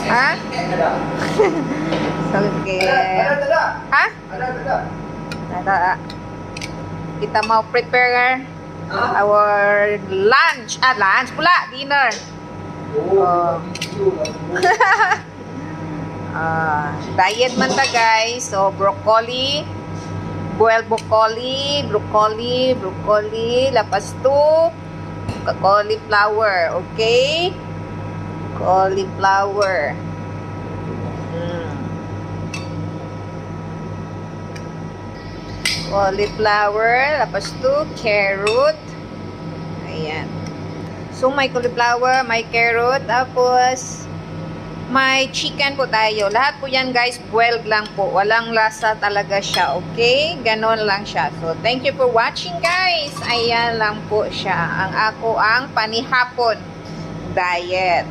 Ha? Okay. Ha? Ada. Kita mau prepare our lunch. Lunch pula. Dinner. Oh. Diet man ta guys. So, broccoli. Boiled broccoli. Lapas to cauliflower. Okay? Cauliflower. Cauliflower, tapos to carrot. Ayan. So, may cauliflower, may carrot, tapos may chicken po tayo. Lahat po yan guys, boiled lang po. Walang lasa talaga siya, okay? Ganon lang siya. So, thank you for watching guys. Ayan lang po siya. Ang panihapon diet.